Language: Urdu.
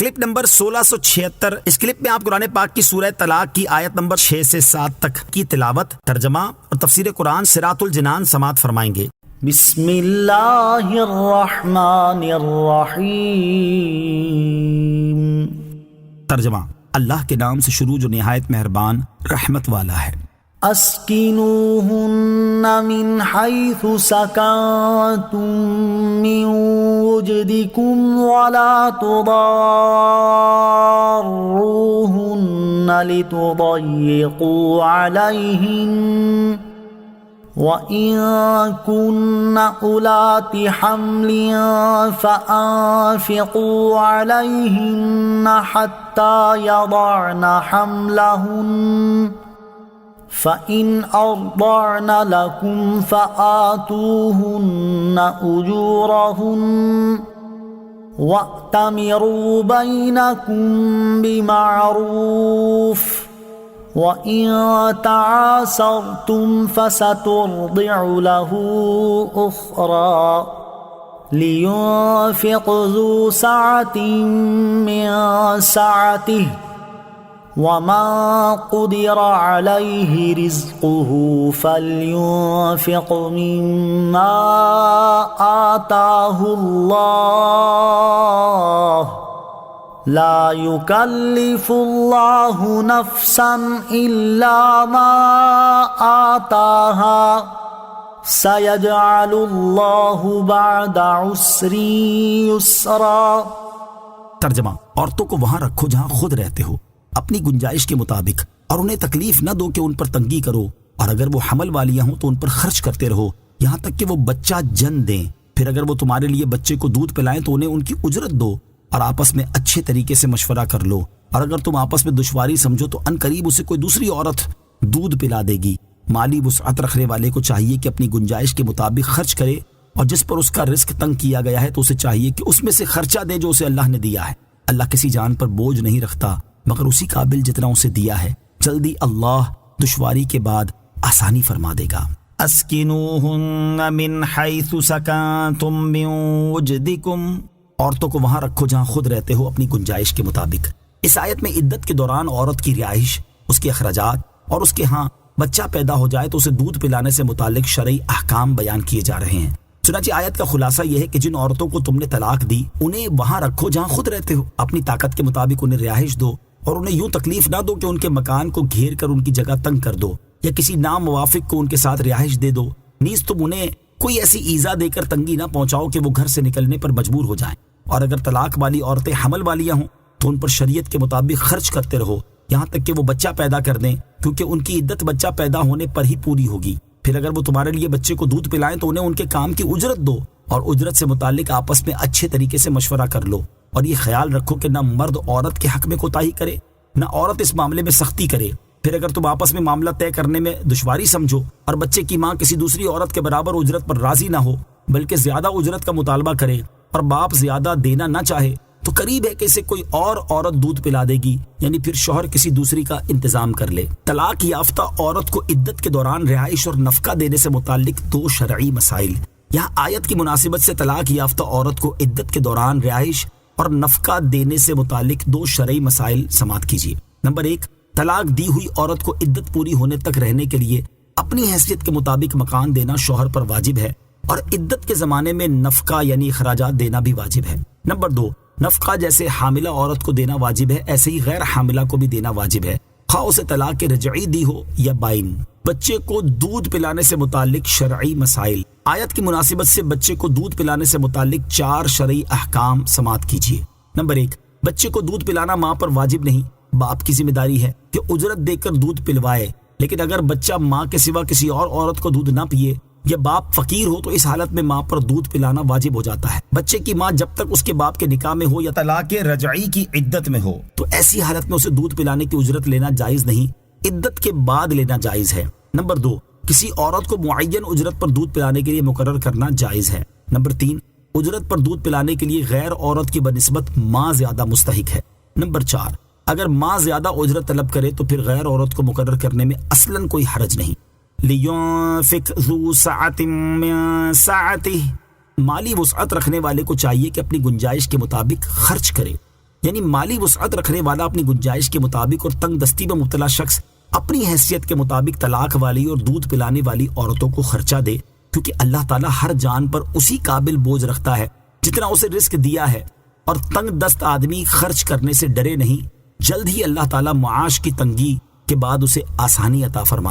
Clip number 1676۔ اس کلپ میں آپ قرآن پاک کی سورہ طلاق کی آیت نمبر 6 سے 7 تک کی تلاوت، ترجمہ اور تفسیر قرآن صراط الجنان سماعت فرمائیں گے۔ بسم اللہ الرحمن الرحیم۔ ترجمہ، اللہ کے نام سے شروع جو نہایت مہربان رحمت والا ہے۔ اسکنوہن من حیث سکنتم من وجدکم ولا تضاروہن لتضیقوا علیہن وَإِن كُنَّ أُولَاتِ حَمْلٍ فَأَنفِقُوا عَلَيْهِنَّ حَتَّى يَضَعْنَ حَمْلَهُنَّ فَإِنْ أَرْضَعْنَ لَكُمْ فَآتُوهُنَّ أُجُورَهُنَّ وَأْتَمِرُوا بَيْنَكُمْ بِمَعْرُوفٍ وَإِن تَعَاسَرْتُمْ فَسَتُرْضِعُ لَهُ أُخْرَى لِيُنْفِقْ ذُو سَعَةٍ مِّن سَعَتِهِ وَمَن قُدِرَ عَلَيْهِ رِزْقُهُ فَلْيُنْفِقْ مِمَّا آتَاهُ اللَّهُ لا يكلف اللہ نفسا الا ما آتاها سيجعل اللہ بعد عسر یسرا۔ ترجمہ، عورتوں کو وہاں رکھو جہاں خود رہتے ہو، اپنی گنجائش کے مطابق، اور انہیں تکلیف نہ دو کہ ان پر تنگی کرو، اور اگر وہ حمل والیاں ہوں تو ان پر خرچ کرتے رہو یہاں تک کہ وہ بچہ جن دیں۔ پھر اگر وہ تمہارے لیے بچے کو دودھ پلائیں تو انہیں ان کی اجرت دو، اور آپس میں اچھے طریقے سے مشورہ کر لو، اور اگر تم آپس میں دشواری سمجھو تو ان قریب اسے کوئی دوسری عورت دودھ پلا دے گی۔ مالی وسعت رکھنے والے کو چاہیے کہ اپنی گنجائش کے مطابق خرچ کرے، اور جس پر اس کا رزق تنگ کیا گیا ہے تو اسے چاہیے کہ اس میں سے خرچہ دے جو اسے اللہ نے دیا ہے۔ اللہ کسی جان پر بوجھ نہیں رکھتا مگر اسی قابل جتنا اسے دیا ہے، جلدی اللہ دشواری کے بعد آسانی فرما دے گا۔ اسکنوہن من حیث سکنتم من وجدکم، عورتوں کو وہاں رکھو جہاں خود رہتے ہو اپنی گنجائش کے مطابق۔ اس آیت میں عدت کے دوران عورت کی رہائش، اس کے اخراجات، اور اس کے ہاں بچہ پیدا ہو جائے تو اسے دودھ پلانے سے متعلق شرعی احکام بیان کیے جا رہے ہیں۔ چنانچہ آیت کا خلاصہ یہ ہے کہ جن عورتوں کو تم نے طلاق دی انہیں وہاں رکھو جہاں خود رہتے ہو، اپنی طاقت کے مطابق انہیں رہائش دو، اور انہیں یوں تکلیف نہ دو کہ ان کے مکان کو گھیر کر ان کی جگہ تنگ کر دو، یا کسی ناموافق کو ان کے ساتھ رہائش دے دو۔ نیز تم انہیں کوئی ایسی ایذا دے کر تنگی نہ پہنچاؤ کہ وہ گھر سے نکلنے پر مجبور ہو جائیں، اور اگر طلاق والی عورتیں حمل والیاں ہوں تو ان پر شریعت کے مطابق خرچ کرتے رہو یہاں تک کہ وہ بچہ پیدا کر دیں، کیونکہ ان کی عدت بچہ پیدا ہونے پر ہی پوری ہوگی۔ پھر اگر وہ تمہارے لیے بچے کو دودھ پلائیں تو انہیں ان کے کام کی اجرت دو، اور اجرت سے متعلق آپس میں اچھے طریقے سے مشورہ کر لو، اور یہ خیال رکھو کہ نہ مرد عورت کے حق میں کوتاہی کرے نہ عورت اس معاملے میں سختی کرے۔ پھر اگر تم آپس میں معاملہ طے کرنے میں دشواری سمجھو اور بچے کی ماں کسی دوسری عورت کے برابر اجرت پر راضی نہ ہو بلکہ زیادہ اجرت کا مطالبہ کرے، اور باپ زیادہ دینا نہ چاہے، تو قریب ہے کہ اسے کوئی اور عورت دودھ پلا دے گی، یعنی پھر شوہر کسی دوسری کا انتظام کر لے۔ طلاق یافتہ عورت کو عدت کے دوران رہائش اور نفقہ دینے سے متعلق 2 شرعی مسائل۔ یہاں آیت کی مناسبت سے طلاق یافتہ عورت کو عدت کے دوران رہائش اور نفقہ دینے سے متعلق 2 شرعی مسائل سماعت کیجیے۔ نمبر 1، طلاق دی ہوئی عورت کو عدت پوری ہونے تک رہنے کے لیے اپنی حیثیت کے مطابق مکان دینا شوہر پر واجب ہے، اور عدت کے زمانے میں نفقہ یعنی اخراجات دینا بھی واجب ہے۔ نمبر 2، نفقہ جیسے حاملہ عورت کو دینا واجب ہے ایسے ہی غیر حاملہ کو بھی دینا واجب ہے، خواہ اسے طلاق رجعی دی ہو یا بائن۔ بچے کو دودھ پلانے سے متعلق شرعی مسائل۔ آیت کی مناسبت سے بچے کو دودھ پلانے سے متعلق 4 شرعی احکام سماعت کیجیے۔ نمبر 1، بچے کو دودھ پلانا ماں پر واجب نہیں، باپ کی ذمہ داری ہے کہ اجرت دے کر دودھ پلوائے، لیکن اگر بچہ ماں کے سوا کسی اور عورت کو دودھ نہ پیے یا باپ فقیر ہو تو اس حالت میں ماں پر دودھ پلانا واجب ہو جاتا ہے۔ بچے کی ماں جب تک اس کے باپ کے نکاح میں ہو یا طلاق رجعی کی عدت میں ہو تو ایسی حالت میں اسے دودھ پلانے کی اجرت لینا جائز نہیں، عدت کے بعد لینا جائز ہے۔ نمبر 2، کسی عورت کو معین اجرت پر دودھ پلانے کے لیے مقرر کرنا جائز ہے۔ نمبر 3، اجرت پر دودھ پلانے کے لیے غیر عورت کی بنسبت ماں زیادہ مستحق ہے۔ نمبر 4، اگر ماں زیادہ اجرت طلب کرے تو پھر غیر عورت کو مقرر کرنے میں اصلاً کوئی حرج نہیں۔ لِيُنْفِقْ ذُو سَعَةٍ مِّن سَعَتِهِ، مالی وسعت رکھنے والے کو چاہیے کہ اپنی گنجائش کے مطابق خرچ کرے۔ یعنی مالی وسعت رکھنے والا اپنی گنجائش کے مطابق اور تنگ دستی میں مبتلا شخص اپنی حیثیت کے مطابق طلاق والی اور دودھ پلانے والی عورتوں کو خرچہ دے، کیونکہ اللہ تعالیٰ ہر جان پر اسی قابل بوجھ رکھتا ہے جتنا اسے رزق دیا ہے، اور تنگ دست آدمی خرچ کرنے سے ڈرے نہیں، جلد ہی اللہ تعالیٰ معاش کی تنگی کے بعد اسے آسانی عطا فرما